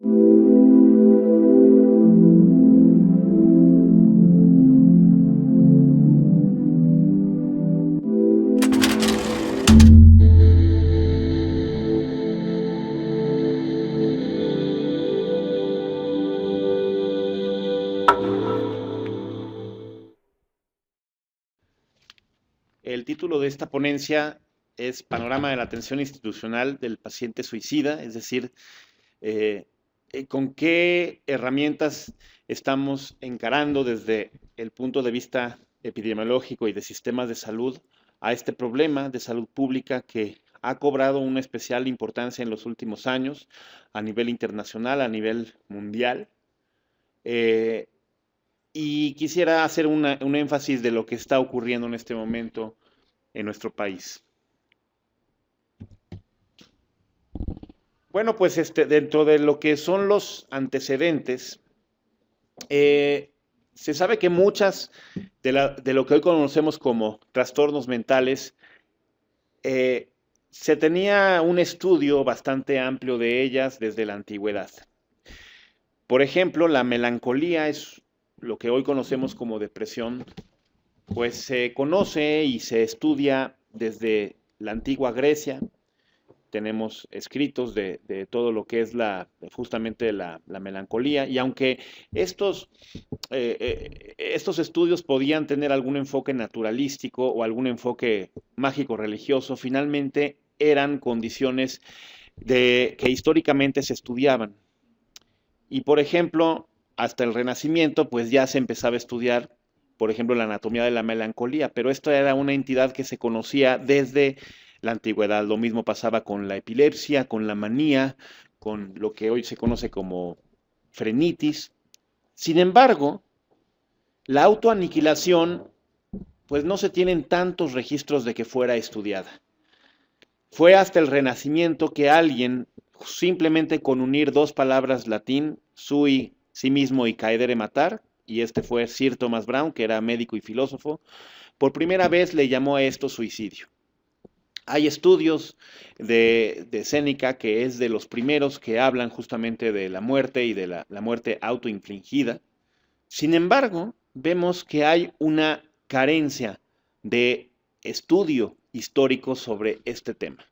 El título de esta ponencia es Panorama de la atención institucional del paciente suicida, es decir, eh, con qué herramientas estamos encarando desde el punto de vista epidemiológico y de sistemas de salud a este problema de salud pública que ha cobrado una especial importancia en los últimos años a nivel internacional, a nivel mundial. Eh, y quisiera hacer un énfasis de lo que está ocurriendo en este momento en nuestro país. Bueno, pues dentro de lo que son los antecedentes, se sabe que muchas de lo que hoy conocemos como trastornos mentales, se tenía un estudio bastante amplio de ellas desde la antigüedad. Por ejemplo, la melancolía es lo que hoy conocemos como depresión, pues se conoce y se estudia desde la antigua Grecia. Tenemos escritos de todo lo que es justamente la melancolía, y aunque estos estudios podían tener algún enfoque naturalístico o algún enfoque mágico-religioso, finalmente eran condiciones que históricamente se estudiaban. Y por ejemplo, hasta el Renacimiento, pues ya se empezaba a estudiar, por ejemplo, la anatomía de la melancolía, pero esto era una entidad que se conocía desde la antigüedad. Lo mismo pasaba con la epilepsia, con la manía, con lo que hoy se conoce como frenitis. Sin embargo, la autoaniquilación, pues no se tienen tantos registros de que fuera estudiada. Fue hasta el Renacimiento que alguien, simplemente con unir dos palabras latín, sui, sí mismo, y caedere, matar, y este fue Sir Thomas Browne, que era médico y filósofo, por primera vez le llamó a esto suicidio. Hay estudios de Séneca, que es de los primeros que hablan justamente de la muerte y de la muerte autoinfligida. Sin embargo, vemos que hay una carencia de estudio histórico sobre este tema.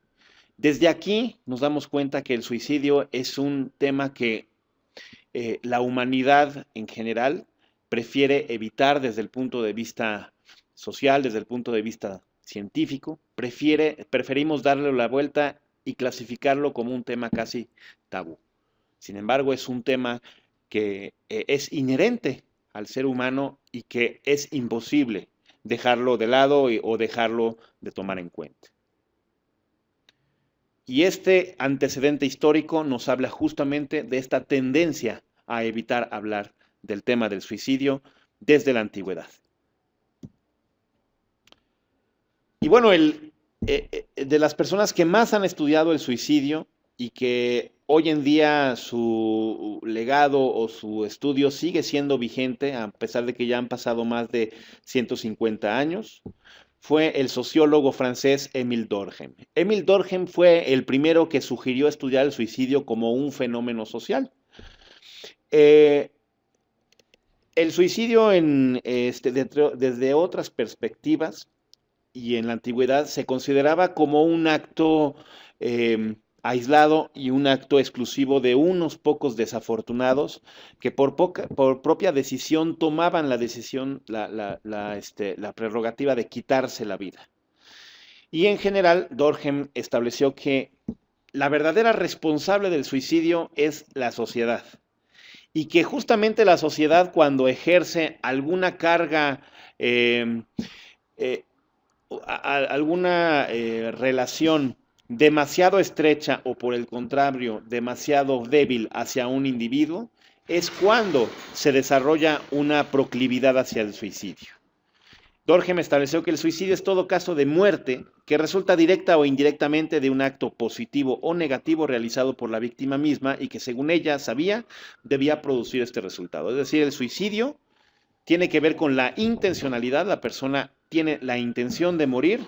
Desde aquí nos damos cuenta que el suicidio es un tema que la humanidad en general prefiere evitar desde el punto de vista social, desde el punto de vista científico. Preferimos darle la vuelta y clasificarlo como un tema casi tabú. Sin embargo, es un tema que es inherente al ser humano y que es imposible dejarlo de lado o dejarlo de tomar en cuenta. Y este antecedente histórico nos habla justamente de esta tendencia a evitar hablar del tema del suicidio desde la antigüedad. Y bueno, de las personas que más han estudiado el suicidio y que hoy en día su legado o su estudio sigue siendo vigente, a pesar de que ya han pasado más de 150 años, fue el sociólogo francés Émile Durkheim. Émile Durkheim fue el primero que sugirió estudiar el suicidio como un fenómeno social. El suicidio desde otras perspectivas y en la antigüedad se consideraba como un acto aislado y un acto exclusivo de unos pocos desafortunados que por propia decisión tomaban la prerrogativa de quitarse la vida. Y en general, Durkheim estableció que la verdadera responsable del suicidio es la sociedad. Y que justamente la sociedad, cuando ejerce alguna carga, alguna relación demasiado estrecha o por el contrario demasiado débil hacia un individuo, es cuando se desarrolla una proclividad hacia el suicidio. Durkheim estableció que el suicidio es todo caso de muerte que resulta directa o indirectamente de un acto positivo o negativo realizado por la víctima misma y que según ella sabía debía producir este resultado. Es decir, el suicidio tiene que ver con la intencionalidad, la persona tiene la intención de morir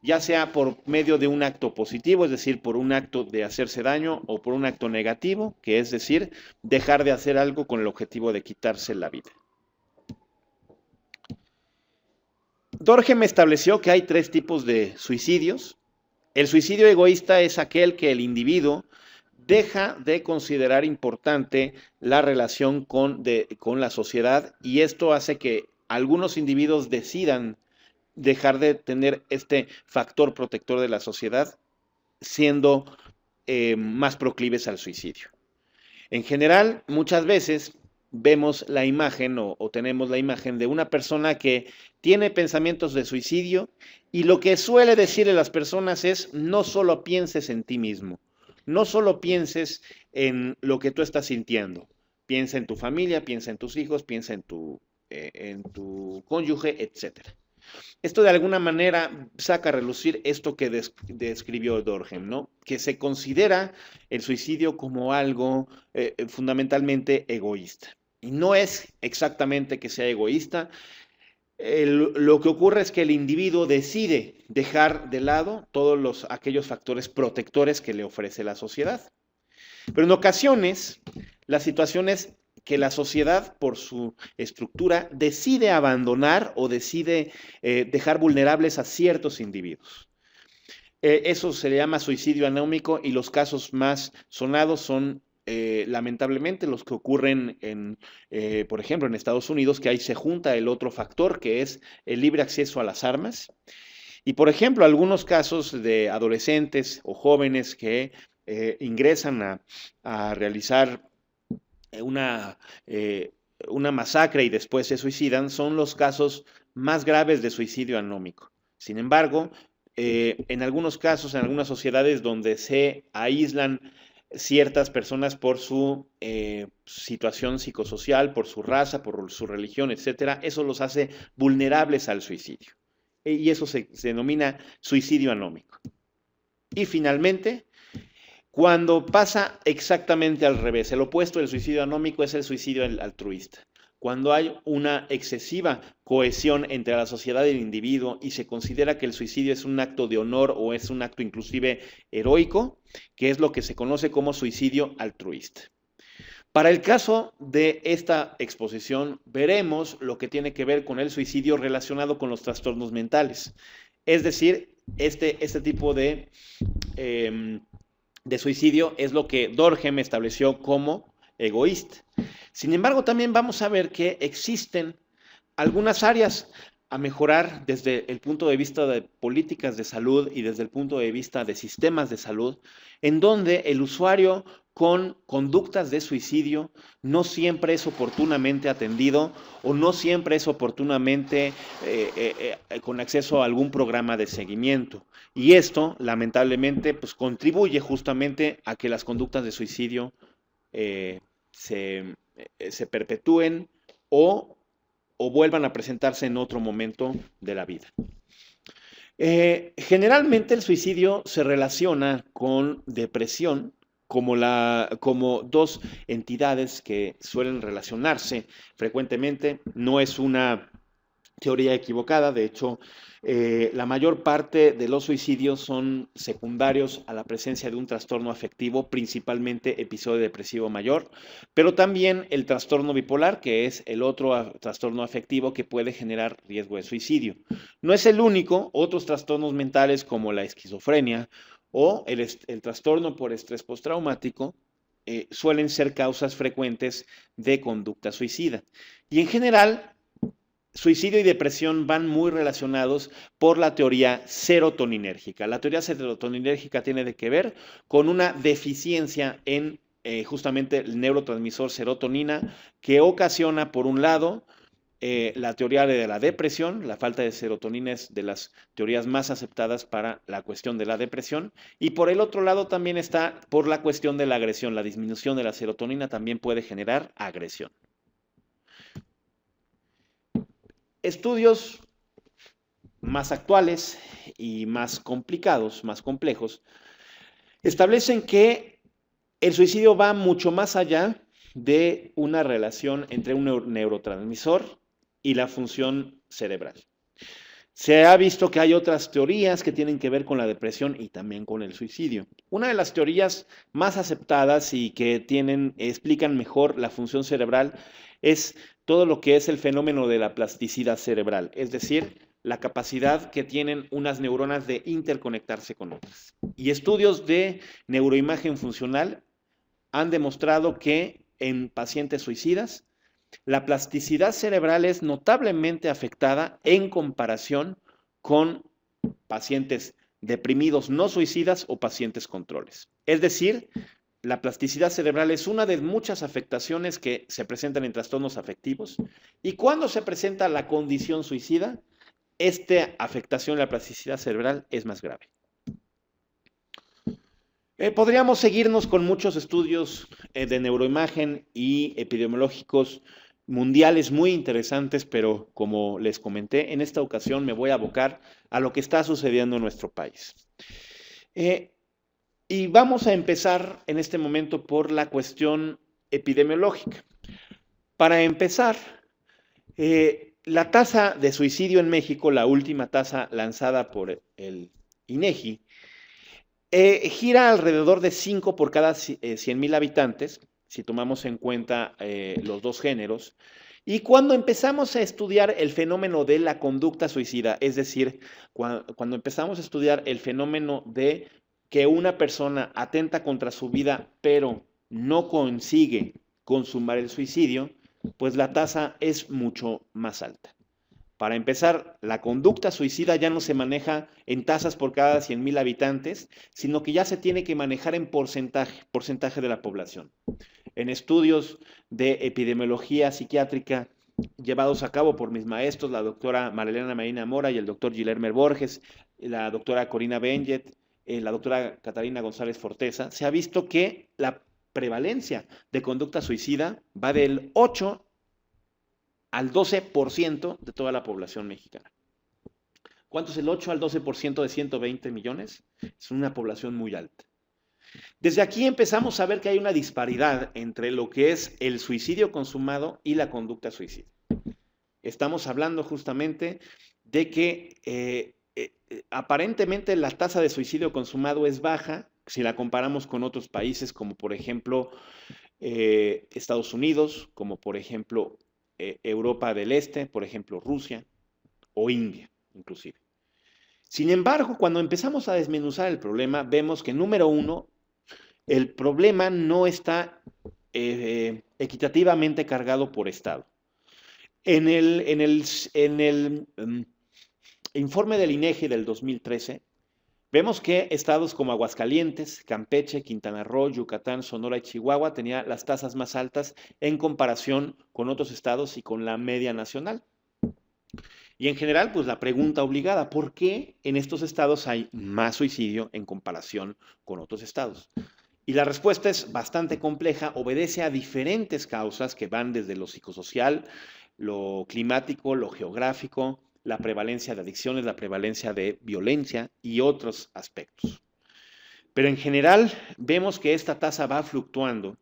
ya sea por medio de un acto positivo, es decir, por un acto de hacerse daño, o por un acto negativo, que es decir, dejar de hacer algo con el objetivo de quitarse la vida. Durkheim estableció que hay 3 tipos de suicidios. El suicidio egoísta es aquel que el individuo deja de considerar importante la relación con la sociedad, y esto hace que algunos individuos decidan dejar de tener este factor protector de la sociedad, siendo más proclives al suicidio. En general, muchas veces vemos la imagen o tenemos la imagen de una persona que tiene pensamientos de suicidio, y lo que suele decirle a las personas es: no solo pienses en ti mismo, no solo pienses en lo que tú estás sintiendo, piensa en tu familia, piensa en tus hijos, piensa en tu cónyuge, etc. Esto de alguna manera saca a relucir esto que describió Durkheim, ¿no? Que se considera el suicidio como algo fundamentalmente egoísta. Y no es exactamente que sea egoísta. Lo que ocurre es que el individuo decide dejar de lado todos aquellos factores protectores que le ofrece la sociedad. Pero en ocasiones, la situación es que la sociedad, por su estructura, decide abandonar o decide dejar vulnerables a ciertos individuos. Eso se le llama suicidio anómico, y los casos más sonados son lamentablemente los que ocurren por ejemplo, en Estados Unidos, que ahí se junta el otro factor, que es el libre acceso a las armas. Y por ejemplo, algunos casos de adolescentes o jóvenes que ingresan a realizar una masacre y después se suicidan, son los casos más graves de suicidio anómico. Sin embargo, en algunos casos, en algunas sociedades donde se aíslan ciertas personas por su situación psicosocial, por su raza, por su religión, etcétera, eso los hace vulnerables al suicidio. Y eso se denomina suicidio anómico. Y finalmente, cuando pasa exactamente al revés, el opuesto del suicidio anómico es el suicidio altruista. Cuando hay una excesiva cohesión entre la sociedad y el individuo, y se considera que el suicidio es un acto de honor o es un acto inclusive heroico, que es lo que se conoce como suicidio altruista. Para el caso de esta exposición, veremos lo que tiene que ver con el suicidio relacionado con los trastornos mentales. Es decir, este tipo de suicidio es lo que Durkheim estableció como egoísta. Sin embargo, también vamos a ver que existen algunas áreas a mejorar desde el punto de vista de políticas de salud y desde el punto de vista de sistemas de salud, en donde el usuario con conductas de suicidio no siempre es oportunamente atendido, o no siempre es oportunamente con acceso a algún programa de seguimiento. Y esto, lamentablemente, pues contribuye justamente a que las conductas de suicidio se perpetúen o vuelvan a presentarse en otro momento de la vida. Generalmente el suicidio se relaciona con depresión como dos entidades que suelen relacionarse frecuentemente. No es una teoría equivocada. De hecho, la mayor parte de los suicidios son secundarios a la presencia de un trastorno afectivo, principalmente episodio depresivo mayor, pero también el trastorno bipolar, que es el otro trastorno afectivo que puede generar riesgo de suicidio. No es el único. Otros trastornos mentales como la esquizofrenia o el trastorno por estrés postraumático suelen ser causas frecuentes de conducta suicida. Y en general, suicidio y depresión van muy relacionados por la teoría serotoninérgica. La teoría serotoninérgica tiene que ver con una deficiencia en justamente el neurotransmisor serotonina, que ocasiona, por un lado, la teoría de la depresión. La falta de serotonina es de las teorías más aceptadas para la cuestión de la depresión. Y por el otro lado también está por la cuestión de la agresión. La disminución de la serotonina también puede generar agresión. Estudios más actuales y más complicados, más complejos, establecen que el suicidio va mucho más allá de una relación entre un neurotransmisor y la función cerebral. Se ha visto que hay otras teorías que tienen que ver con la depresión y también con el suicidio. Una de las teorías más aceptadas y que explican mejor la función cerebral es todo lo que es el fenómeno de la plasticidad cerebral, es decir, la capacidad que tienen unas neuronas de interconectarse con otras. Y estudios de neuroimagen funcional han demostrado que en pacientes suicidas la plasticidad cerebral es notablemente afectada en comparación con pacientes deprimidos no suicidas o pacientes controles. Es decir, la plasticidad cerebral es una de muchas afectaciones que se presentan en trastornos afectivos y cuando se presenta la condición suicida, esta afectación de la plasticidad cerebral es más grave. Podríamos seguirnos con muchos estudios de neuroimagen y epidemiológicos mundiales muy interesantes, pero como les comenté, en esta ocasión me voy a abocar a lo que está sucediendo en nuestro país. Y vamos a empezar en este momento por la cuestión epidemiológica. Para empezar, la tasa de suicidio en México, la última tasa lanzada por el INEGI, gira alrededor de 5 por cada 100,000 habitantes, si tomamos en cuenta los dos géneros. Y cuando empezamos a estudiar el fenómeno de la conducta suicida, es decir, cuando empezamos a estudiar el fenómeno de que una persona atenta contra su vida, pero no consigue consumar el suicidio, pues la tasa es mucho más alta. Para empezar, la conducta suicida ya no se maneja en tasas por cada 100,000 habitantes, sino que ya se tiene que manejar en porcentaje de la población. En estudios de epidemiología psiquiátrica llevados a cabo por mis maestros, la doctora Marilena Marina Mora y el doctor Guilherme Borges, la doctora Corina Benjet, la doctora Catalina González Forteza, se ha visto que la prevalencia de conducta suicida va del 8 al 12% de toda la población mexicana. ¿Cuánto es el 8 al 12% de 120 millones? Es una población muy alta. Desde aquí empezamos a ver que hay una disparidad entre lo que es el suicidio consumado y la conducta suicida. Estamos hablando justamente de que aparentemente la tasa de suicidio consumado es baja si la comparamos con otros países como por ejemplo Estados Unidos, como por ejemplo Europa del Este, por ejemplo Rusia o India inclusive. Sin embargo, cuando empezamos a desmenuzar el problema, vemos que número uno, el problema no está equitativamente cargado por estado. En el informe del INEGI del 2013, vemos que estados como Aguascalientes, Campeche, Quintana Roo, Yucatán, Sonora y Chihuahua tenían las tasas más altas en comparación con otros estados y con la media nacional. Y en general, pues la pregunta obligada, ¿por qué en estos estados hay más suicidio en comparación con otros estados? Y la respuesta es bastante compleja, obedece a diferentes causas que van desde lo psicosocial, lo climático, lo geográfico, la prevalencia de adicciones, la prevalencia de violencia y otros aspectos. Pero en general vemos que esta tasa va fluctuando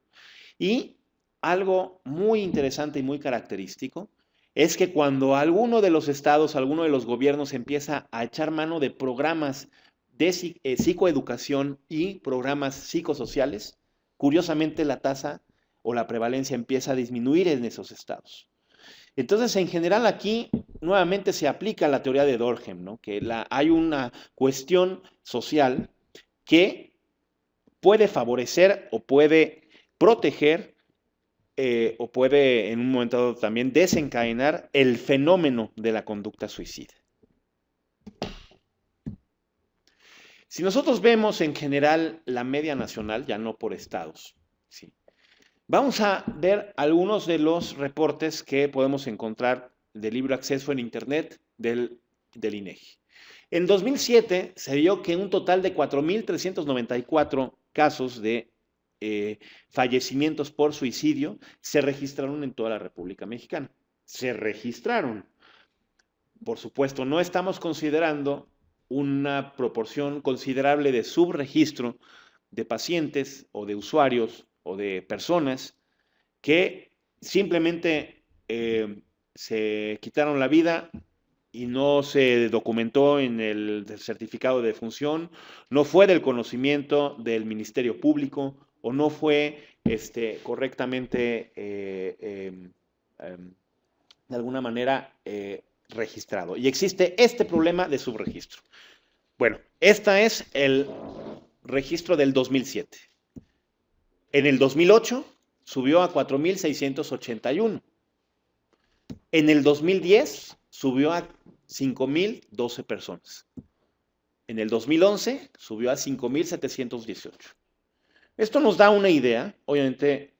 y algo muy interesante y muy característico es que cuando alguno de los estados, alguno de los gobiernos empieza a echar mano de programas de psicoeducación y programas psicosociales, curiosamente la tasa o la prevalencia empieza a disminuir en esos estados. Entonces, en general aquí nuevamente se aplica la teoría de Durkheim, ¿no? Que hay una cuestión social que puede favorecer o puede proteger o puede en un momento dado también desencadenar el fenómeno de la conducta suicida. Si nosotros vemos en general la media nacional, ya no por estados, ¿sí? Vamos a ver algunos de los reportes que podemos encontrar de libre acceso en internet del INEGI. En 2007 se vio que un total de 4,394 casos de fallecimientos por suicidio se registraron en toda la República Mexicana. Se registraron. Por supuesto, no estamos considerando una proporción considerable de subregistro de pacientes o de usuarios o de personas que simplemente se quitaron la vida y no se documentó en el certificado de defunción, no fue del conocimiento del Ministerio Público o no fue correctamente, de alguna manera, registrado. Y existe este problema de subregistro. Bueno, este es el registro del 2007. En el 2008 subió a 4,681. En el 2010 subió a 5,012 personas. En el 2011 subió a 5,718. Esto nos da una idea, obviamente,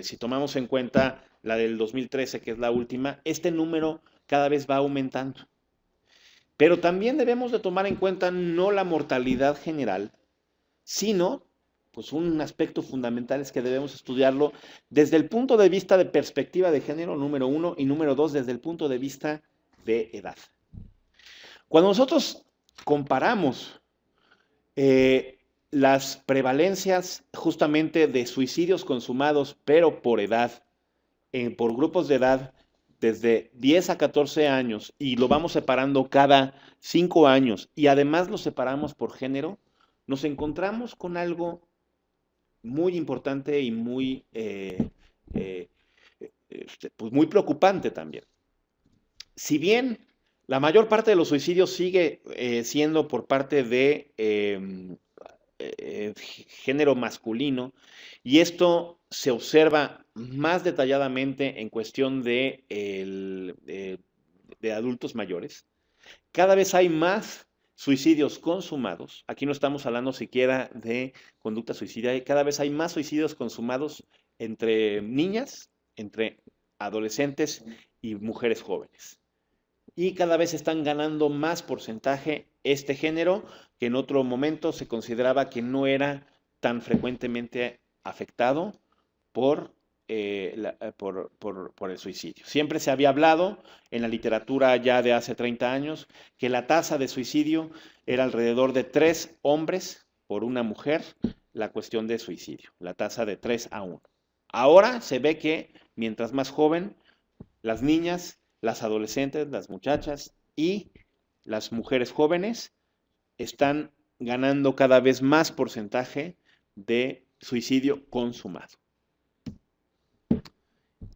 si tomamos en cuenta la del 2013, que es la última, este número cada vez va aumentando. Pero también debemos de tomar en cuenta no la mortalidad general, sino, pues un aspecto fundamental es que debemos estudiarlo desde el punto de vista de perspectiva de género, número 1, y número 2, desde el punto de vista de edad. Cuando nosotros comparamos las prevalencias justamente de suicidios consumados, pero por edad, por grupos de edad, desde 10 a 14 años, y lo vamos separando cada 5 años, y además lo separamos por género, nos encontramos con algo muy importante y muy, pues muy preocupante también. Si bien la mayor parte de los suicidios sigue siendo por parte de género masculino, y esto se observa más detalladamente en cuestión de adultos mayores, cada vez hay más suicidios consumados. Aquí no estamos hablando siquiera de conducta suicida. Cada vez hay más suicidios consumados entre niñas, entre adolescentes y mujeres jóvenes. Y cada vez están ganando más porcentaje este género, que en otro momento se consideraba que no era tan frecuentemente afectado por por el suicidio. Siempre se había hablado en la literatura ya de hace 30 años que la tasa de suicidio era alrededor de 3 hombres por una mujer, la cuestión de suicidio, la tasa de 3 a 1. Ahora se ve que mientras más joven, las niñas, las adolescentes, las muchachas y las mujeres jóvenes están ganando cada vez más porcentaje de suicidio consumado.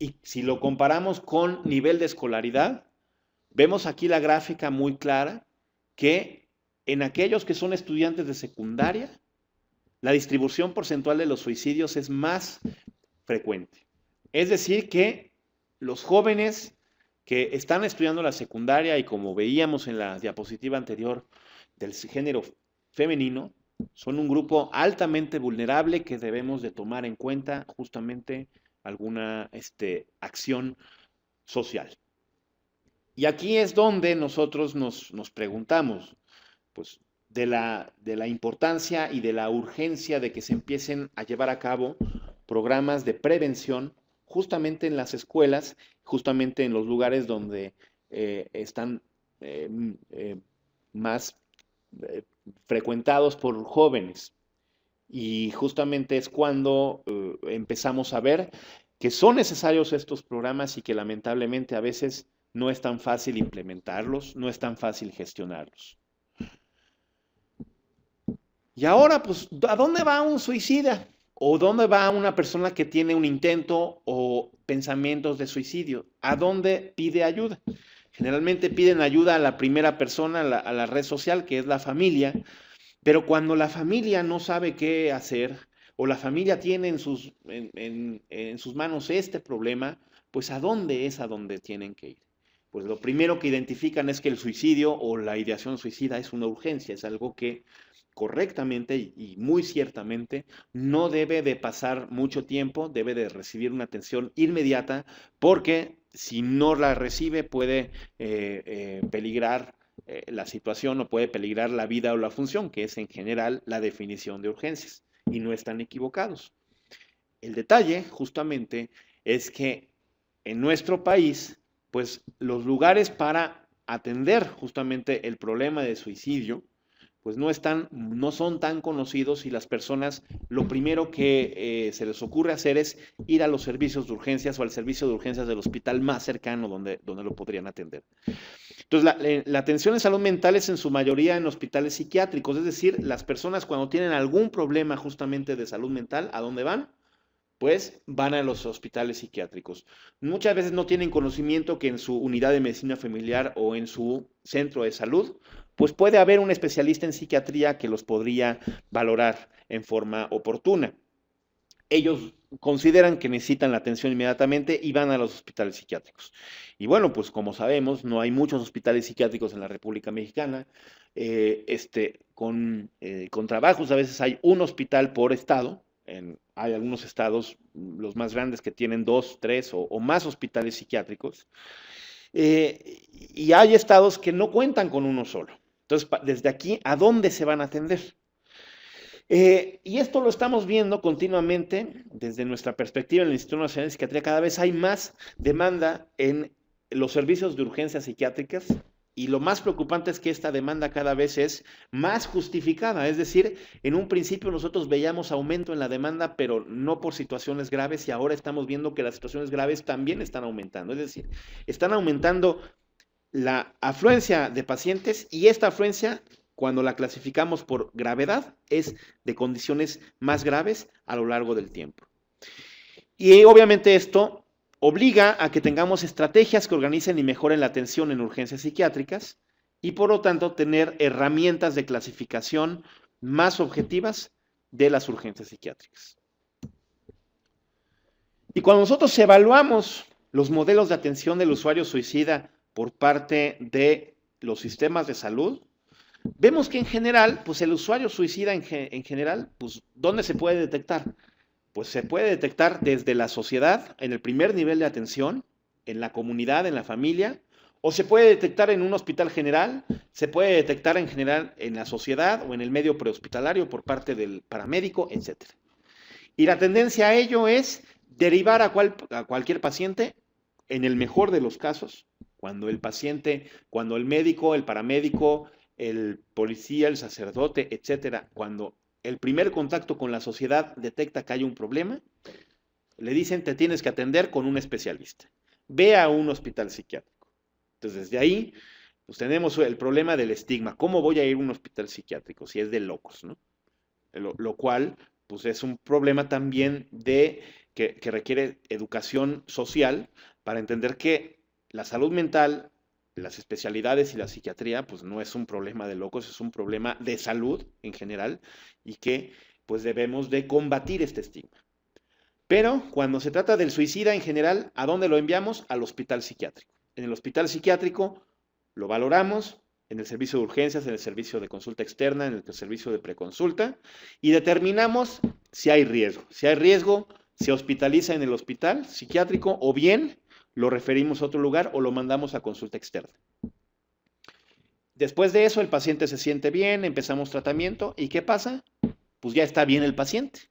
Y si lo comparamos con nivel de escolaridad, vemos aquí la gráfica muy clara que en aquellos que son estudiantes de secundaria, la distribución porcentual de los suicidios es más frecuente. Es decir, que los jóvenes que están estudiando la secundaria y como veíamos en la diapositiva anterior del género femenino, son un grupo altamente vulnerable que debemos de tomar en cuenta justamente alguna acción social. Y aquí es donde nosotros nos preguntamos, pues, de la importancia y de la urgencia de que se empiecen a llevar a cabo programas de prevención justamente en las escuelas, justamente en los lugares donde están más frecuentados por jóvenes. Y justamente es cuando empezamos a ver que son necesarios estos programas y que lamentablemente a veces no es tan fácil implementarlos, no es tan fácil gestionarlos. Y ahora, pues, ¿a dónde va un suicida? ¿O dónde va una persona que tiene un intento o pensamientos de suicidio? ¿A dónde pide ayuda? Generalmente piden ayuda a la primera persona, a la red social, que es la familia, pero cuando la familia no sabe qué hacer o la familia tiene en sus manos este problema, pues ¿a dónde es a donde tienen que ir? Pues lo primero que identifican es que el suicidio o la ideación suicida es una urgencia, es algo que correctamente y muy ciertamente no debe de pasar mucho tiempo, debe de recibir una atención inmediata porque si no la recibe puede peligrar la situación o puede peligrar la vida o la función, que es en general la definición de urgencias, y no están equivocados. El detalle, justamente, es que en nuestro país, pues los lugares para atender justamente el problema de suicidio, pues no son tan conocidos y las personas lo primero que se les ocurre hacer es ir a los servicios de urgencias o al servicio de urgencias del hospital más cercano donde lo podrían atender. Entonces, la atención en salud mental es en su mayoría en hospitales psiquiátricos, es decir, las personas cuando tienen algún problema justamente de salud mental, ¿a dónde van? Pues van a los hospitales psiquiátricos. Muchas veces no tienen conocimiento que en su unidad de medicina familiar o en su centro de salud, pues puede haber un especialista en psiquiatría que los podría valorar en forma oportuna. Ellos consideran que necesitan la atención inmediatamente y van a los hospitales psiquiátricos. Y bueno, pues como sabemos, no hay muchos hospitales psiquiátricos en la República Mexicana. Con trabajos, a veces hay un hospital por estado. Hay algunos estados, los más grandes, que tienen dos, tres o más hospitales psiquiátricos. Y hay estados que no cuentan con uno solo. Entonces, desde aquí, ¿a dónde se van a atender? Y esto lo estamos viendo continuamente desde nuestra perspectiva en el Instituto Nacional de Psiquiatría. Cada vez hay más demanda en los servicios de urgencias psiquiátricas y lo más preocupante es que esta demanda cada vez es más justificada. Es decir, en un principio nosotros veíamos aumento en la demanda, pero no por situaciones graves y ahora estamos viendo que las situaciones graves también están aumentando. Es decir, están aumentando la afluencia de pacientes y esta afluencia, cuando la clasificamos por gravedad, es de condiciones más graves a lo largo del tiempo. Y obviamente esto obliga a que tengamos estrategias que organicen y mejoren la atención en urgencias psiquiátricas y por lo tanto tener herramientas de clasificación más objetivas de las urgencias psiquiátricas. Y cuando nosotros evaluamos los modelos de atención del usuario suicida por parte de los sistemas de salud, vemos que en general, pues el usuario suicida en general, pues ¿dónde se puede detectar? Pues se puede detectar desde la sociedad, en el primer nivel de atención, en la comunidad, en la familia, o se puede detectar en un hospital general, se puede detectar en general en la sociedad o en el medio prehospitalario por parte del paramédico, etc. Y la tendencia a ello es derivar a cualquier paciente, en el mejor de los casos, cuando el médico, el paramédico, el policía, el sacerdote, etcétera, cuando el primer contacto con la sociedad detecta que hay un problema, le dicen te tienes que atender con un especialista. Ve a un hospital psiquiátrico. Entonces, desde ahí, pues tenemos el problema del estigma. ¿Cómo voy a ir a un hospital psiquiátrico si es de locos, ¿no? Lo cual, pues es un problema también que requiere educación social para entender que la salud mental, las especialidades y la psiquiatría, pues no es un problema de locos, es un problema de salud en general y que pues debemos de combatir este estigma. Pero cuando se trata del suicida en general, ¿a dónde lo enviamos? Al hospital psiquiátrico. En el hospital psiquiátrico lo valoramos, en el servicio de urgencias, en el servicio de consulta externa, en el servicio de preconsulta, y determinamos si hay riesgo. Si hay riesgo, se hospitaliza en el hospital psiquiátrico o bien lo referimos a otro lugar o lo mandamos a consulta externa. Después de eso, el paciente se siente bien, empezamos tratamiento, ¿y qué pasa? Pues ya está bien el paciente.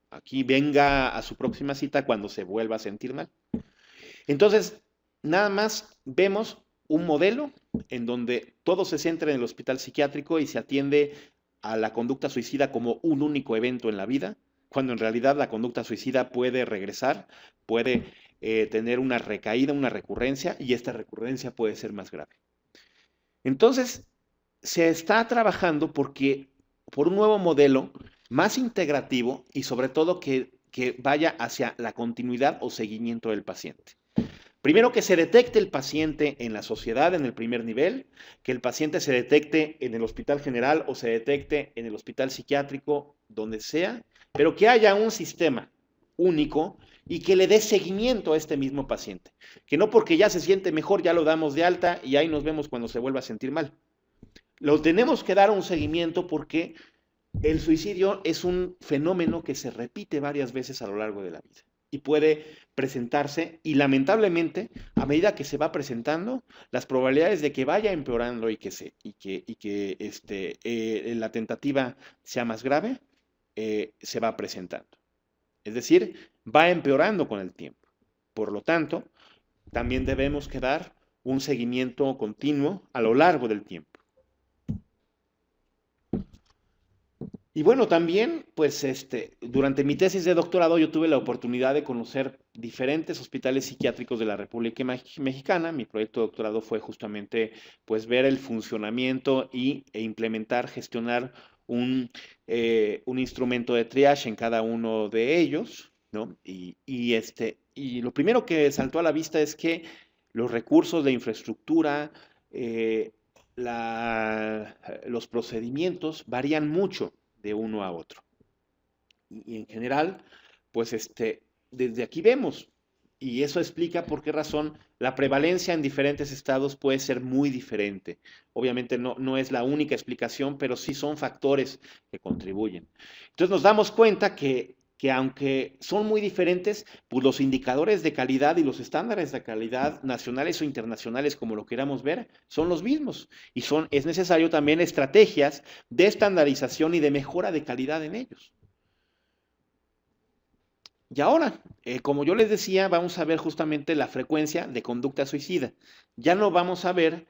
Aquí venga a su próxima cita cuando se vuelva a sentir mal. Entonces, nada más vemos un modelo en donde todo se centra en el hospital psiquiátrico y se atiende a la conducta suicida como un único evento en la vida, cuando en realidad la conducta suicida puede regresar, puede tener una recaída, una recurrencia, y esta recurrencia puede ser más grave. Entonces, se está trabajando por un nuevo modelo más integrativo y sobre todo que vaya hacia la continuidad o seguimiento del paciente. Primero, que se detecte el paciente en la sociedad en el primer nivel, que el paciente se detecte en el hospital general o se detecte en el hospital psiquiátrico, donde sea, pero que haya un sistema único y que le dé seguimiento a este mismo paciente. Que no porque ya se siente mejor ya lo damos de alta y ahí nos vemos cuando se vuelva a sentir mal. Lo tenemos que dar un seguimiento porque el suicidio es un fenómeno que se repite varias veces a lo largo de la vida y puede presentarse y lamentablemente a medida que se va presentando las probabilidades de que vaya empeorando y que la tentativa sea más grave se va presentando. Es decir, va empeorando con el tiempo. Por lo tanto, también debemos dar un seguimiento continuo a lo largo del tiempo. Y bueno, también, pues, durante mi tesis de doctorado yo tuve la oportunidad de conocer diferentes hospitales psiquiátricos de la República Mexicana. Mi proyecto de doctorado fue justamente, pues, ver el funcionamiento e implementar, gestionar un instrumento de triage en cada uno de ellos, ¿no? Y lo primero que saltó a la vista es que los recursos de infraestructura, eh, los procedimientos varían mucho de uno a otro. Y en general, pues desde aquí vemos, y eso explica por qué razón la prevalencia en diferentes estados puede ser muy diferente. Obviamente no es la única explicación, pero sí son factores que contribuyen. Entonces nos damos cuenta que aunque son muy diferentes, pues los indicadores de calidad y los estándares de calidad nacionales o internacionales, como lo queramos ver, son los mismos. Y es necesario también estrategias de estandarización y de mejora de calidad en ellos. Y ahora, como yo les decía, vamos a ver justamente la frecuencia de conducta suicida. Ya no vamos a ver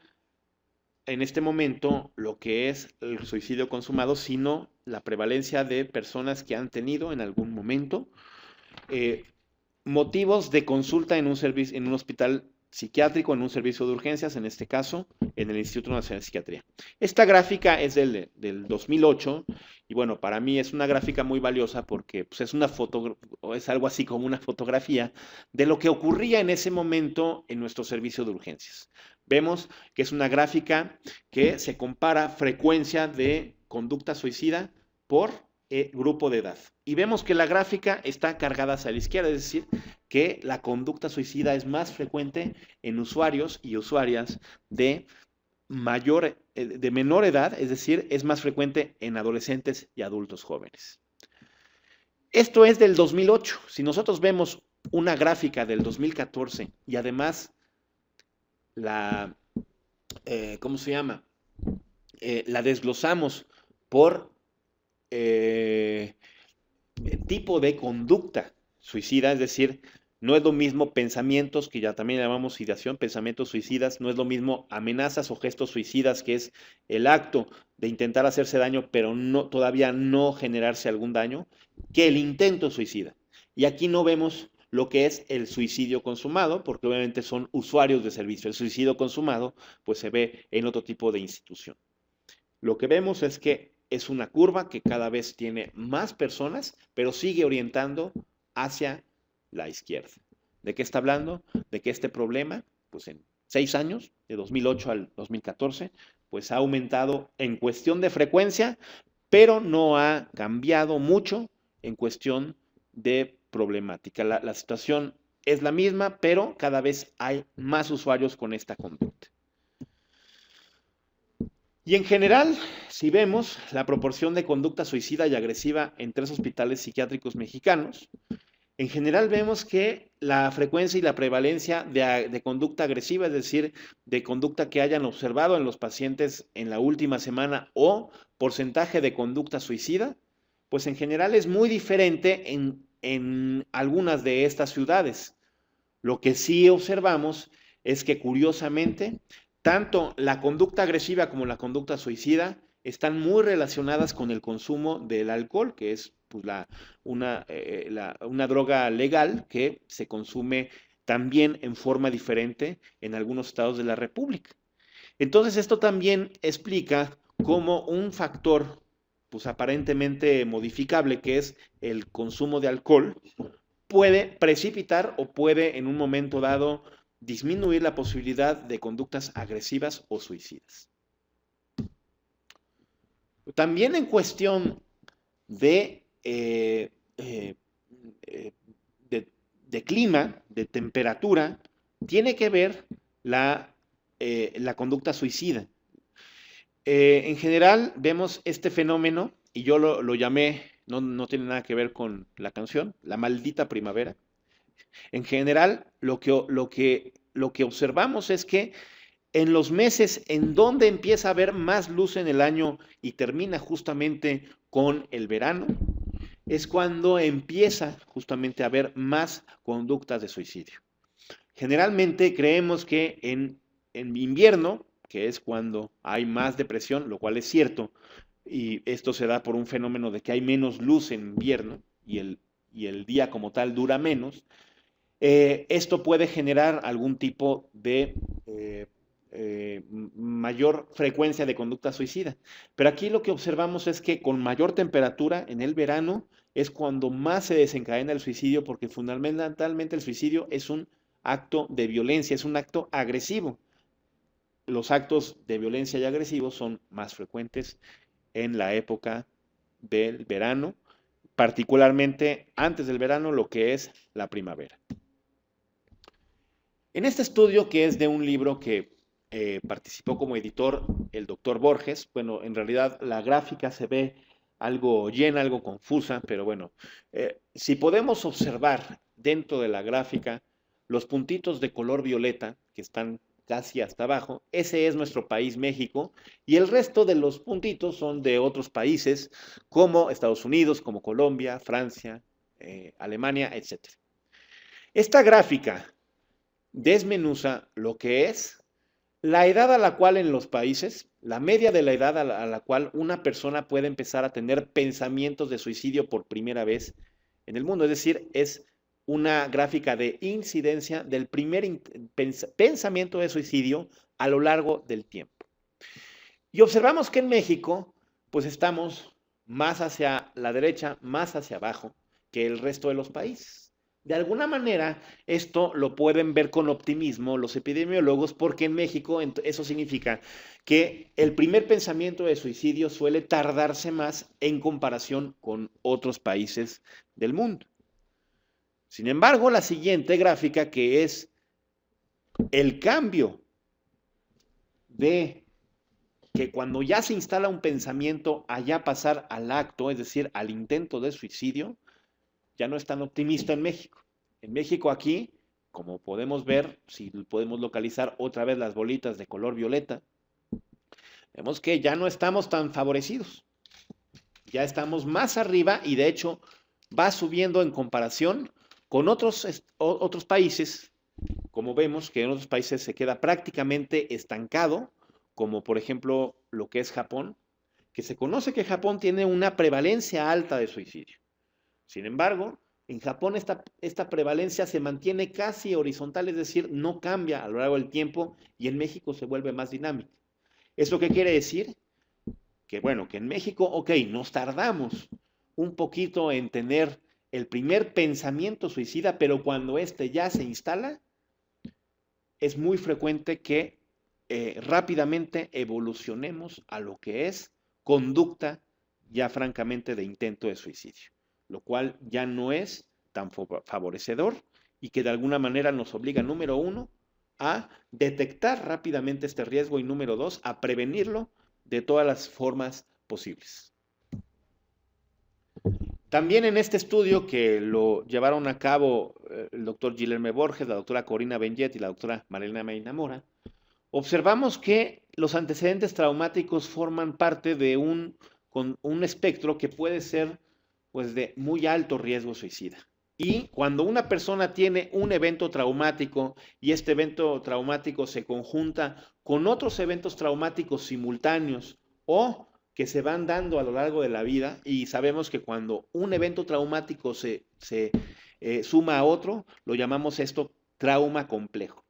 en este momento lo que es el suicidio consumado, sino la prevalencia de personas que han tenido en algún momento eh, motivos de consulta en un servicio, en un hospital psiquiátrico, en un servicio de urgencias, en este caso, en el Instituto Nacional de Psiquiatría. Esta gráfica es del 2008 y bueno, para mí es una gráfica muy valiosa porque pues, es una foto, o es algo así como una fotografía de lo que ocurría en ese momento en nuestro servicio de urgencias. Vemos que es una gráfica que se compara frecuencia de conducta suicida por grupo de edad. Y vemos que la gráfica está cargada hacia la izquierda, es decir, que la conducta suicida es más frecuente en usuarios y usuarias de menor edad, es decir, es más frecuente en adolescentes y adultos jóvenes. Esto es del 2008. Si nosotros vemos una gráfica del 2014 y además la, ¿cómo se llama? La desglosamos por tipo de conducta suicida, es decir, no es lo mismo pensamientos, que ya también llamamos ideación, pensamientos suicidas, no es lo mismo amenazas o gestos suicidas, que es el acto de intentar hacerse daño, pero todavía no generarse algún daño, que el intento suicida. Y aquí no vemos lo que es el suicidio consumado, porque obviamente son usuarios de servicio. El suicidio consumado, pues se ve en otro tipo de institución. Lo que vemos es que es una curva que cada vez tiene más personas, pero sigue orientando hacia la izquierda. ¿De qué está hablando? De que este problema, pues en 6 años, de 2008 al 2014, pues ha aumentado en cuestión de frecuencia, pero no ha cambiado mucho en cuestión de problemática. La situación es la misma, pero cada vez hay más usuarios con esta conducta. Y en general, si vemos la proporción de conducta suicida y agresiva en 3 hospitales psiquiátricos mexicanos, en general vemos que la frecuencia y la prevalencia de conducta agresiva, es decir, de conducta que hayan observado en los pacientes en la última semana o porcentaje de conducta suicida, pues en general es muy diferente en algunas de estas ciudades. Lo que sí observamos es que curiosamente, tanto la conducta agresiva como la conducta suicida están muy relacionadas con el consumo del alcohol, que es pues, una droga legal que se consume también en forma diferente en algunos estados de la República. Entonces, esto también explica cómo un factor pues aparentemente modificable, que es el consumo de alcohol, puede precipitar o puede en un momento dado disminuir la posibilidad de conductas agresivas o suicidas. También en cuestión de, de clima, de temperatura, tiene que ver la conducta suicida. En general vemos este fenómeno, y yo lo llamé, no tiene nada que ver con la canción, la maldita primavera. En general, lo que observamos es que en los meses en donde empieza a haber más luz en el año y termina justamente con el verano, es cuando empieza justamente a haber más conductas de suicidio. Generalmente creemos que en invierno, que es cuando hay más depresión, lo cual es cierto, y esto se da por un fenómeno de que hay menos luz en invierno y el día como tal dura menos. Esto puede generar algún tipo de mayor frecuencia de conducta suicida. Pero aquí lo que observamos es que con mayor temperatura en el verano es cuando más se desencadena el suicidio, porque fundamentalmente el suicidio es un acto de violencia, es un acto agresivo. Los actos de violencia y agresivos son más frecuentes en la época del verano, particularmente antes del verano, lo que es la primavera. En este estudio, que es de un libro que participó como editor el doctor Borges, bueno, en realidad la gráfica se ve algo llena, algo confusa, pero bueno, si podemos observar dentro de la gráfica los puntitos de color violeta que están casi hasta abajo, ese es nuestro país México, y el resto de los puntitos son de otros países como Estados Unidos, como Colombia, Francia, Alemania, etc. Esta gráfica desmenuza lo que es la edad a la cual en los países, la media de la edad a la cual una persona puede empezar a tener pensamientos de suicidio por primera vez en el mundo. Es decir, es una gráfica de incidencia del primer pensamiento de suicidio a lo largo del tiempo. Y observamos que en México, pues estamos más hacia la derecha, más hacia abajo que el resto de los países. De alguna manera, esto lo pueden ver con optimismo los epidemiólogos, porque en México eso significa que el primer pensamiento de suicidio suele tardarse más en comparación con otros países del mundo. Sin embargo, la siguiente gráfica, que es el cambio de que cuando ya se instala un pensamiento, allá pasar al acto, es decir, al intento de suicidio, ya no es tan optimista en México. En México aquí, como podemos ver, si podemos localizar otra vez las bolitas de color violeta, vemos que ya no estamos tan favorecidos. Ya estamos más arriba y de hecho va subiendo en comparación con otros países, como vemos que en otros países se queda prácticamente estancado, como por ejemplo lo que es Japón, que se conoce que Japón tiene una prevalencia alta de suicidio. Sin embargo, en Japón esta prevalencia se mantiene casi horizontal, es decir, no cambia a lo largo del tiempo, y en México se vuelve más dinámica. ¿Eso qué quiere decir? Que bueno, que en México, ok, nos tardamos un poquito en tener el primer pensamiento suicida, pero cuando este ya se instala, es muy frecuente que rápidamente evolucionemos a lo que es conducta ya francamente de intento de suicidio, lo cual ya no es tan favorecedor y que de alguna manera nos obliga, número uno, a detectar rápidamente este riesgo y número dos, a prevenirlo de todas las formas posibles. También en este estudio que lo llevaron a cabo el doctor Guilherme Borges, la doctora Corina Benjet y la doctora Marilena Medina Mora, observamos que los antecedentes traumáticos forman parte de un espectro que puede ser pues, de muy alto riesgo suicida. Y cuando una persona tiene un evento traumático y este evento traumático se conjunta con otros eventos traumáticos simultáneos o que se van dando a lo largo de la vida, y sabemos que cuando un evento traumático se suma a otro, lo llamamos esto trauma complejo.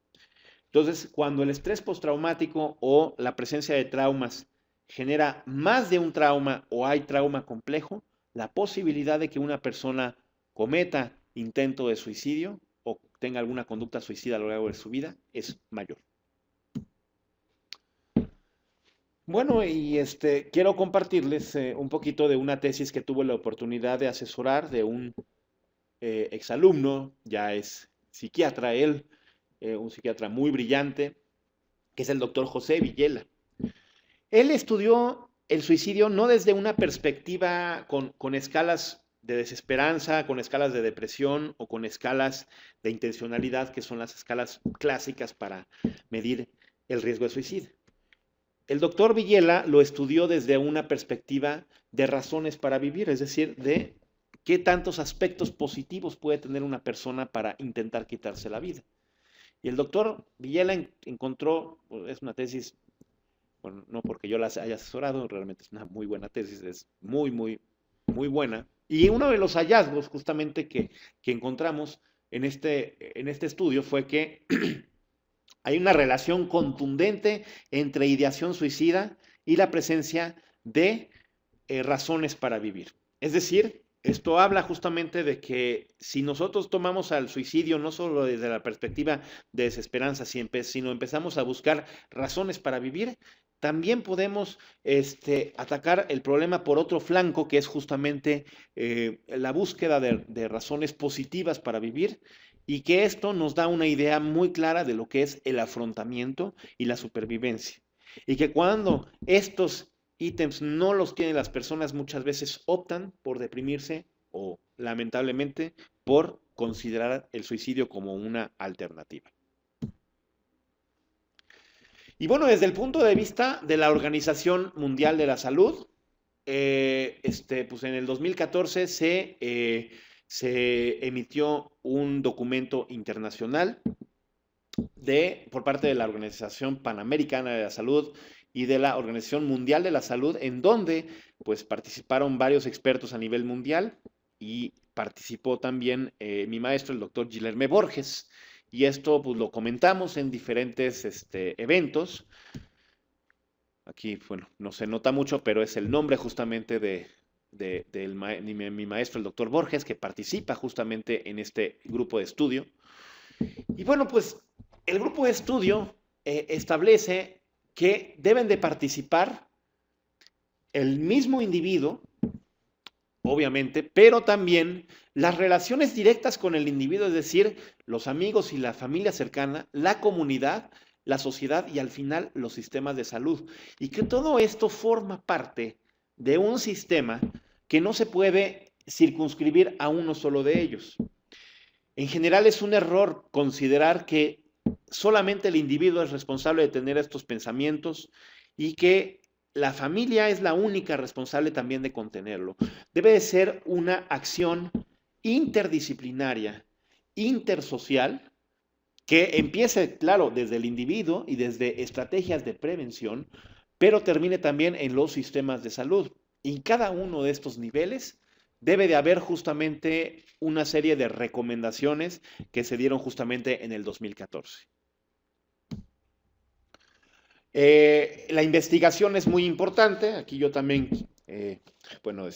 Entonces, cuando el estrés postraumático o la presencia de traumas genera más de un trauma o hay trauma complejo, la posibilidad de que una persona cometa intento de suicidio o tenga alguna conducta suicida a lo largo de su vida es mayor. Bueno, y quiero compartirles un poquito de una tesis que tuve la oportunidad de asesorar de un exalumno, ya es psiquiatra él, un psiquiatra muy brillante, que es el doctor José Villela. Él estudió el suicidio no desde una perspectiva con escalas de desesperanza, con escalas de depresión o con escalas de intencionalidad, que son las escalas clásicas para medir el riesgo de suicidio. El doctor Villela lo estudió desde una perspectiva de razones para vivir, es decir, de qué tantos aspectos positivos puede tener una persona para intentar quitarse la vida. Y el doctor Villela encontró, es una tesis bueno, no porque yo las haya asesorado, realmente es una muy buena tesis, es muy, muy, muy buena. Y uno de los hallazgos justamente que encontramos en este estudio fue que hay una relación contundente entre ideación suicida y la presencia de razones para vivir. Es decir, esto habla justamente de que si nosotros tomamos al suicidio no solo desde la perspectiva de desesperanza, sino empezamos a buscar razones para vivir, también podemos atacar el problema por otro flanco, que es justamente la búsqueda de razones positivas para vivir, y que esto nos da una idea muy clara de lo que es el afrontamiento y la supervivencia. Y que cuando estos ítems no los tienen las personas, muchas veces optan por deprimirse o lamentablemente por considerar el suicidio como una alternativa. Y bueno, desde el punto de vista de la Organización Mundial de la Salud, pues en el 2014 se emitió un documento internacional por parte de la Organización Panamericana de la Salud y de la Organización Mundial de la Salud, en donde pues participaron varios expertos a nivel mundial y participó también mi maestro, el doctor Guilherme Borges, y esto pues lo comentamos en diferentes eventos. Aquí, bueno, no se nota mucho, pero es el nombre justamente mi maestro, el doctor Borges, que participa justamente en este grupo de estudio. Y bueno, pues el grupo de estudio establece que deben de participar el mismo individuo, obviamente, pero también las relaciones directas con el individuo, es decir, los amigos y la familia cercana, la comunidad, la sociedad y al final los sistemas de salud. Y que todo esto forma parte de un sistema que no se puede circunscribir a uno solo de ellos. En general es un error considerar que solamente el individuo es responsable de tener estos pensamientos y que la familia es la única responsable también de contenerlo. Debe de ser una acción interdisciplinaria, intersocial, que empiece, claro, desde el individuo y desde estrategias de prevención, pero termine también en los sistemas de salud. Y en cada uno de estos niveles debe de haber justamente una serie de recomendaciones que se dieron justamente en el 2014. La investigación es muy importante. Aquí yo también, bueno,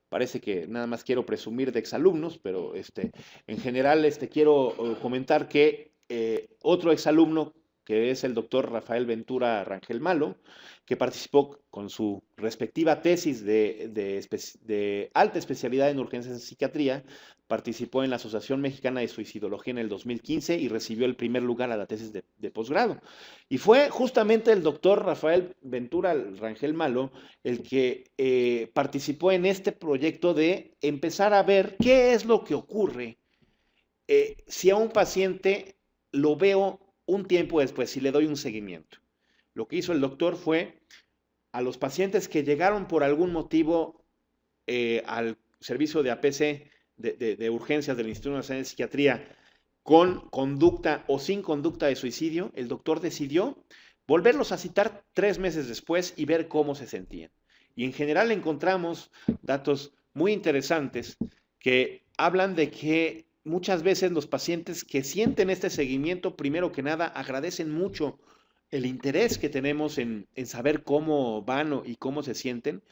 parece que nada más quiero presumir de exalumnos, pero en general quiero comentar que otro exalumno, que es el doctor Rafael Ventura Rangel Malo, que participó con su respectiva tesis de alta especialidad en urgencias de psiquiatría, participó en la Asociación Mexicana de Suicidología en el 2015 y recibió el primer lugar a la tesis de posgrado. Y fue justamente el doctor Rafael Ventura Rangel Malo el que participó en este proyecto de empezar a ver qué es lo que ocurre si a un paciente lo veo un tiempo después, si le doy un seguimiento. Lo que hizo el doctor fue a los pacientes que llegaron por algún motivo al servicio de APC, de urgencias del Instituto Nacional de Psiquiatría, con conducta o sin conducta de suicidio, el doctor decidió volverlos a citar 3 meses después y ver cómo se sentían. Y en general encontramos datos muy interesantes que hablan de que muchas veces los pacientes que sienten este seguimiento, primero que nada, agradecen mucho el interés que tenemos en saber cómo van y cómo se sienten.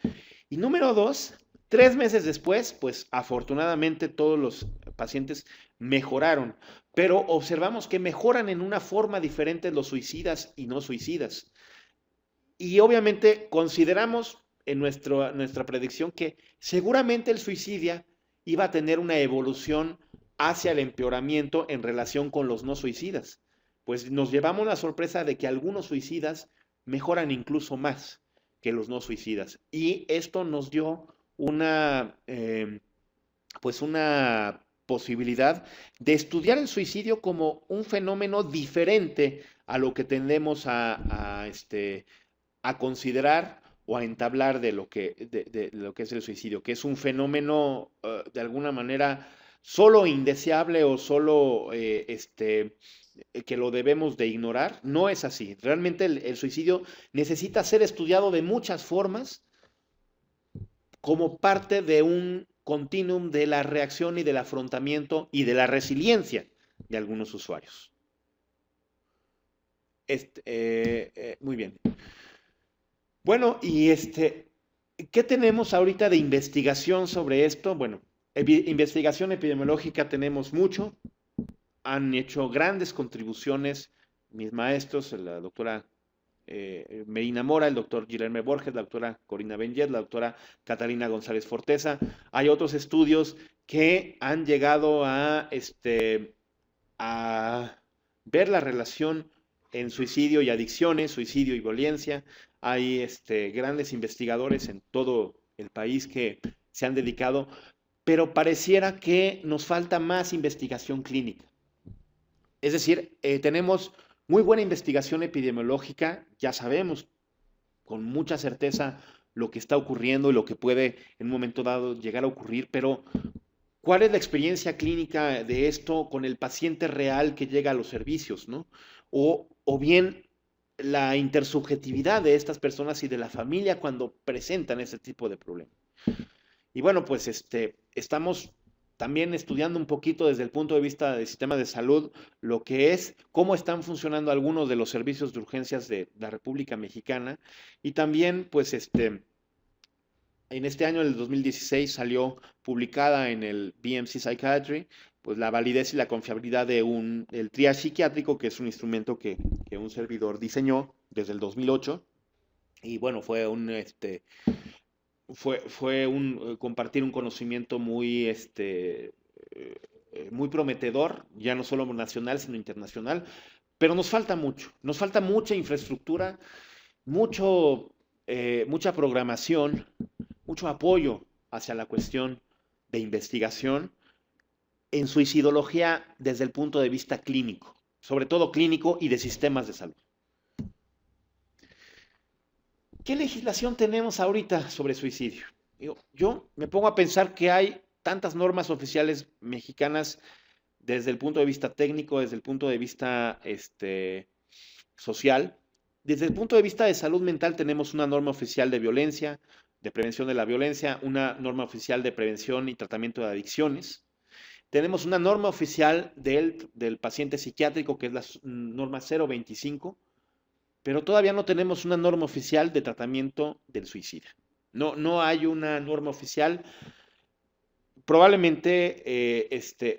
Y número dos, 3 meses después, pues afortunadamente todos los pacientes mejoraron, pero observamos que mejoran en una forma diferente los suicidas y no suicidas. Y obviamente consideramos en nuestra predicción que seguramente el suicidio iba a tener una evolución hacia el empeoramiento en relación con los no suicidas. Pues nos llevamos la sorpresa de que algunos suicidas mejoran incluso más que los no suicidas. Y esto nos dio pues una posibilidad de estudiar el suicidio como un fenómeno diferente a lo que tendemos a considerar o a entablar de lo que es el suicidio, que es un fenómeno de alguna manera solo indeseable o solo que lo debemos de ignorar. No es así. Realmente el suicidio necesita ser estudiado de muchas formas como parte de un continuum de la reacción y del afrontamiento y de la resiliencia de algunos usuarios. Muy bien. Bueno, y ¿qué tenemos ahorita de investigación sobre esto? Bueno, investigación epidemiológica tenemos mucho. Han hecho grandes contribuciones mis maestros, la doctora Medina Mora, el doctor Guilherme Borges, la doctora Corina Benjet, la doctora Catalina González Forteza. Hay otros estudios que han llegado a ver la relación en suicidio y adicciones, suicidio y violencia. Hay grandes investigadores en todo el país que se han dedicado, pero pareciera que nos falta más investigación clínica. Es decir, tenemos muy buena investigación epidemiológica, ya sabemos con mucha certeza lo que está ocurriendo y lo que puede en un momento dado llegar a ocurrir, pero ¿cuál es la experiencia clínica de esto con el paciente real que llega a los servicios, ¿no? O bien la intersubjetividad de estas personas y de la familia cuando presentan ese tipo de problemas. Y bueno, pues estamos también estudiando un poquito desde el punto de vista del sistema de salud lo que es cómo están funcionando algunos de los servicios de urgencias de la República Mexicana y también pues en este año, en el 2016, salió publicada en el BMC Psychiatry, pues la validez y la confiabilidad del triage psiquiátrico, que es un instrumento que un servidor diseñó desde el 2008. Y bueno, fue compartir un conocimiento muy prometedor, ya no solo nacional, sino internacional. Pero nos falta mucha infraestructura, mucha programación, mucho apoyo hacia la cuestión de investigación en suicidología desde el punto de vista clínico, sobre todo clínico y de sistemas de salud. ¿Qué legislación tenemos ahorita sobre suicidio? Yo me pongo a pensar que hay tantas normas oficiales mexicanas desde el punto de vista técnico, desde el punto de vista social. Desde el punto de vista de salud mental tenemos una norma oficial de violencia, de prevención de la violencia, una norma oficial de prevención y tratamiento de adicciones. Tenemos una norma oficial del paciente psiquiátrico, que es la norma 025, pero todavía no tenemos una norma oficial de tratamiento del suicidio. No hay una norma oficial, probablemente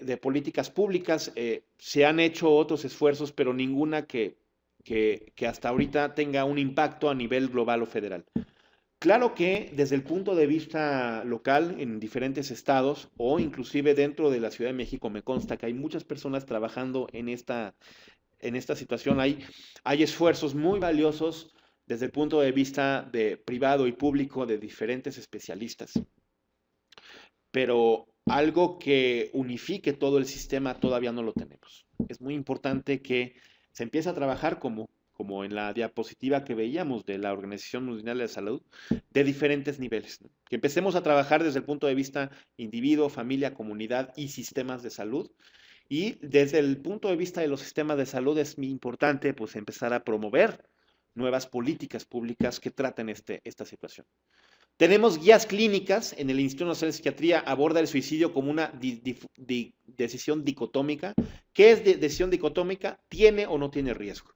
de políticas públicas. Se han hecho otros esfuerzos, pero ninguna que hasta ahorita tenga un impacto a nivel global o federal. Claro que desde el punto de vista local, en diferentes estados o inclusive dentro de la Ciudad de México, me consta que hay muchas personas trabajando en esta situación. Hay esfuerzos muy valiosos desde el punto de vista de privado y público de diferentes especialistas. Pero algo que unifique todo el sistema todavía no lo tenemos. Es muy importante que se empiece a trabajar como en la diapositiva que veíamos de la Organización Mundial de la Salud, de diferentes niveles. Que empecemos a trabajar desde el punto de vista individuo, familia, comunidad y sistemas de salud. Y desde el punto de vista de los sistemas de salud es muy importante pues empezar a promover nuevas políticas públicas que traten esta situación. Tenemos guías clínicas en el Instituto Nacional de Psiquiatría, aborda el suicidio como una decisión dicotómica. ¿Qué es decisión dicotómica? ¿Tiene o no tiene riesgo?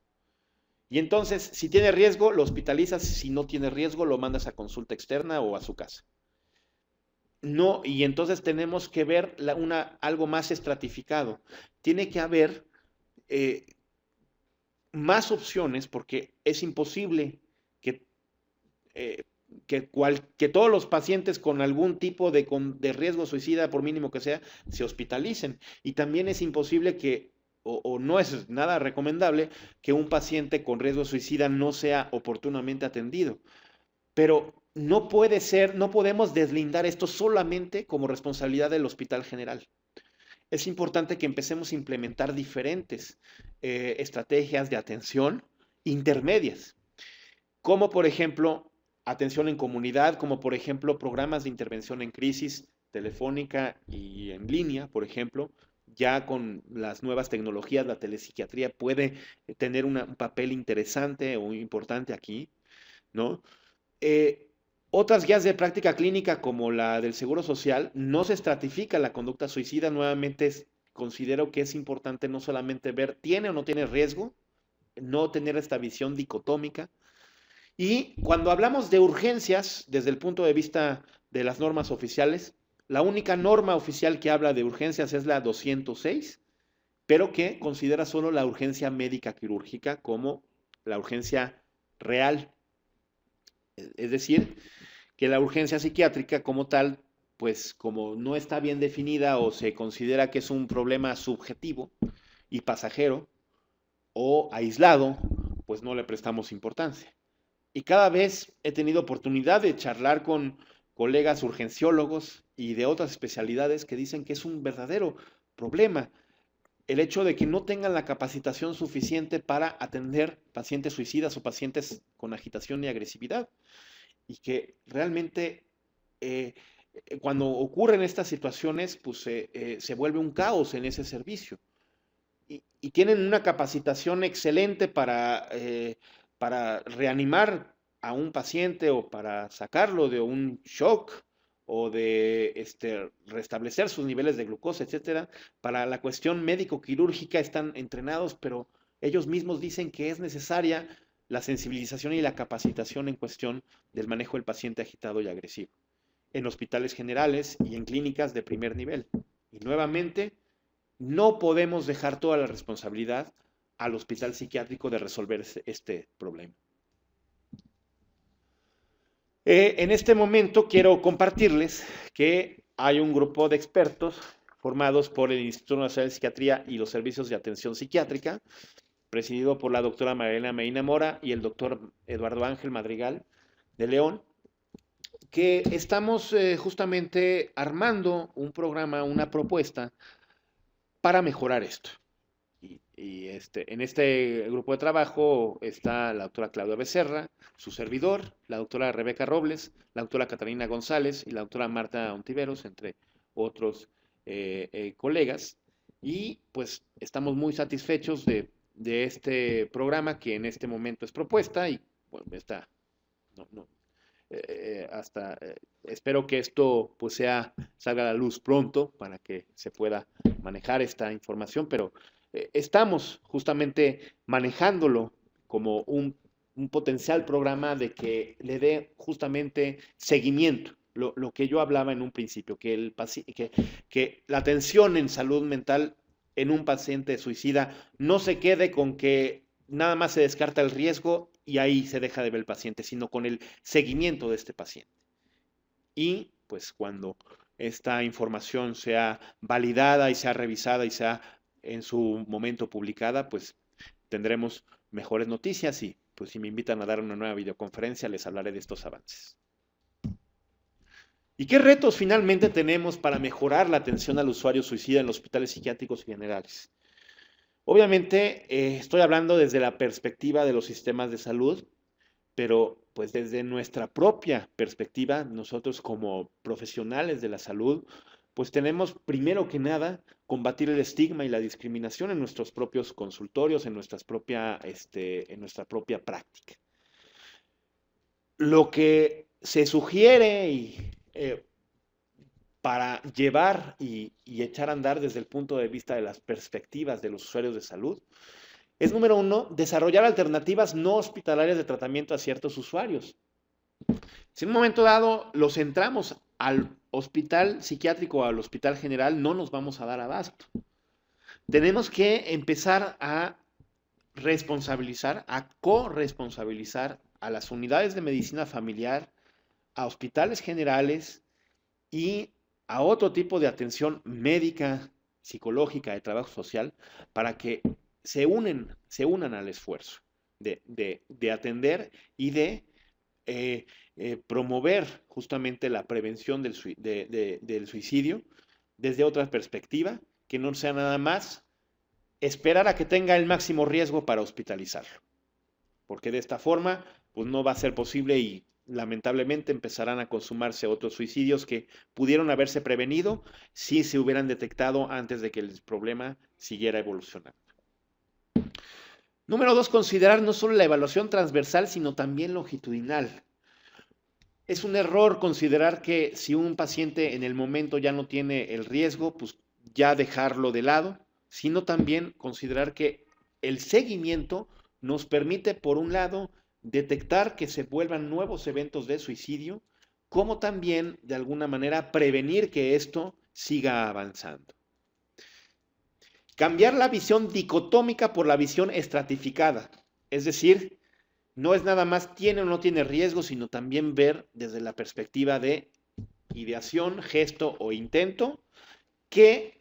Y entonces, si tiene riesgo, lo hospitalizas; si no tiene riesgo, lo mandas a consulta externa o a su casa. No, y entonces tenemos que ver algo más estratificado. Tiene que haber más opciones, porque es imposible que, que todos los pacientes con algún tipo de riesgo suicida, por mínimo que sea, se hospitalicen. Y también es imposible o no es nada recomendable que un paciente con riesgo suicida no sea oportunamente atendido. Pero no puede ser, no podemos deslindar esto solamente como responsabilidad del Hospital General. Es importante que empecemos a implementar diferentes estrategias de atención intermedias, como por ejemplo atención en comunidad, como por ejemplo programas de intervención en crisis telefónica y en línea, por ejemplo, ya con las nuevas tecnologías, la telepsiquiatría puede tener un papel interesante o importante aquí, ¿no? Eh, Otras guías de práctica clínica como la del Seguro Social no se estratifica la conducta suicida. Nuevamente considero que es importante no solamente ver tiene o no tiene riesgo, no tener esta visión dicotómica. Y cuando hablamos de urgencias, desde el punto de vista de las normas oficiales, la única norma oficial que habla de urgencias es la 206, pero que considera solo la urgencia médica quirúrgica como la urgencia real. Es decir, que la urgencia psiquiátrica como tal, pues como no está bien definida o se considera que es un problema subjetivo y pasajero o aislado, pues no le prestamos importancia. Y cada vez he tenido oportunidad de charlar con colegas urgenciólogos y de otras especialidades que dicen que es un verdadero problema el hecho de que no tengan la capacitación suficiente para atender pacientes suicidas o pacientes con agitación y agresividad. Y que realmente eh, cuando ocurren estas situaciones, pues se vuelve un caos en ese servicio. Y tienen una capacitación excelente para reanimar a un paciente o para sacarlo de un shock o de restablecer sus niveles de glucosa, etcétera. Para la cuestión médico-quirúrgica están entrenados, pero ellos mismos dicen que es necesaria la sensibilización y la capacitación en cuestión del manejo del paciente agitado y agresivo en hospitales generales y en clínicas de primer nivel. Y nuevamente, no podemos dejar toda la responsabilidad al hospital psiquiátrico de resolver este problema. En este momento quiero compartirles que hay un grupo de expertos formados por el Instituto Nacional de Psiquiatría y los Servicios de Atención Psiquiátrica, presidido por la doctora Marilena Medina Mora y el doctor Eduardo Ángel Madrigal de León, que estamos justamente armando un programa, una propuesta para mejorar esto. En este grupo de trabajo está la doctora Claudia Becerra, su servidor, la doctora Rebeca Robles, la doctora Catalina González y la doctora Marta Ontiveros, entre otros colegas. Y pues estamos muy satisfechos de este programa que en este momento es propuesta y bueno, está, no, no, hasta espero que esto pues salga a la luz pronto para que se pueda manejar esta información, pero estamos justamente manejándolo como un potencial programa de que le dé justamente seguimiento. Lo que yo hablaba en un principio, que la atención en salud mental en un paciente suicida no se quede con que nada más se descarta el riesgo y ahí se deja de ver el paciente, sino con el seguimiento de este paciente. Y pues cuando esta información sea validada y sea revisada y sea en su momento publicada, pues tendremos mejores noticias y pues si me invitan a dar una nueva videoconferencia les hablaré de estos avances. ¿Y qué retos finalmente tenemos para mejorar la atención al usuario suicida en los hospitales psiquiátricos generales? Obviamente estoy hablando desde la perspectiva de los sistemas de salud, pero pues desde nuestra propia perspectiva, nosotros como profesionales de la salud, pues tenemos primero que nada combatir el estigma y la discriminación en nuestros propios consultorios, en nuestra propia práctica. Lo que se sugiere para llevar y echar a andar desde el punto de vista de las perspectivas de los usuarios de salud es, número uno, desarrollar alternativas no hospitalarias de tratamiento a ciertos usuarios. Si en un momento dado los centramos al hospital psiquiátrico o al hospital general, no nos vamos a dar abasto. Tenemos que empezar a responsabilizar, a corresponsabilizar a las unidades de medicina familiar, a hospitales generales y a otro tipo de atención médica, psicológica, de trabajo social, para que se unan al esfuerzo de atender y de promover justamente la prevención del suicidio desde otra perspectiva, que no sea nada más esperar a que tenga el máximo riesgo para hospitalizarlo, porque de esta forma pues no va a ser posible y lamentablemente empezarán a consumarse otros suicidios que pudieron haberse prevenido si se hubieran detectado antes de que el problema siguiera evolucionando. Número 2, considerar no solo la evaluación transversal, sino también longitudinal. Es un error considerar que si un paciente en el momento ya no tiene el riesgo, pues ya dejarlo de lado, sino también considerar que el seguimiento nos permite, por un lado, detectar que se vuelvan nuevos eventos de suicidio, como también, de alguna manera, prevenir que esto siga avanzando. Cambiar la visión dicotómica por la visión estratificada, es decir, no es nada más tiene o no tiene riesgo, sino también ver desde la perspectiva de ideación, gesto o intento, qué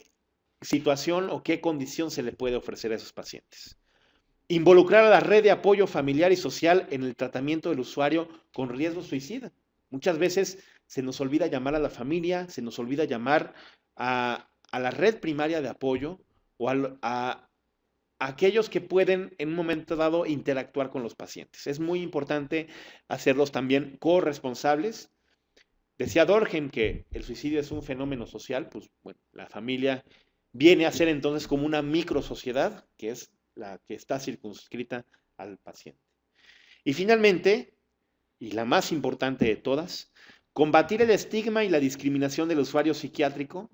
situación o qué condición se le puede ofrecer a esos pacientes. Involucrar a la red de apoyo familiar y social en el tratamiento del usuario con riesgo suicida. Muchas veces se nos olvida llamar a la familia, se nos olvida llamar a la red primaria de apoyo o a aquellos que pueden en un momento dado interactuar con los pacientes. Es muy importante hacerlos también corresponsables. Decía Durkheim que el suicidio es un fenómeno social, pues bueno, la familia viene a ser entonces como una microsociedad, que es la que está circunscrita al paciente. Y finalmente, y la más importante de todas, combatir el estigma y la discriminación del usuario psiquiátrico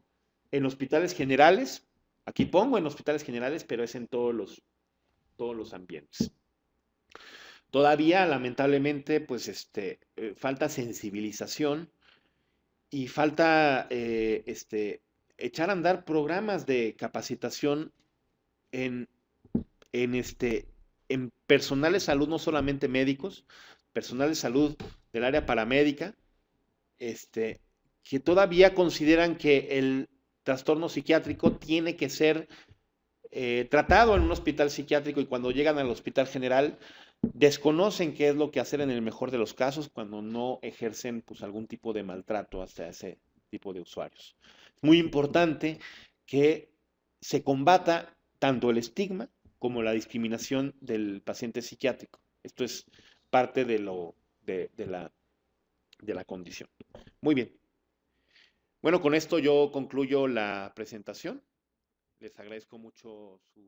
en hospitales generales. Aquí pongo en hospitales generales, pero es en todos los ambientes. Todavía, lamentablemente, pues falta sensibilización y falta echar a andar programas de capacitación en, en, en personal de salud, no solamente médicos, personal de salud del área paramédica, que todavía consideran que el trastorno psiquiátrico tiene que ser tratado en un hospital psiquiátrico y cuando llegan al hospital general desconocen qué es lo que hacer en el mejor de los casos cuando no ejercen pues, algún tipo de maltrato hacia ese tipo de usuarios. Es muy importante que se combata tanto el estigma como la discriminación del paciente psiquiátrico. Esto es parte de la condición. Muy bien. Bueno, con esto yo concluyo la presentación. Les agradezco mucho su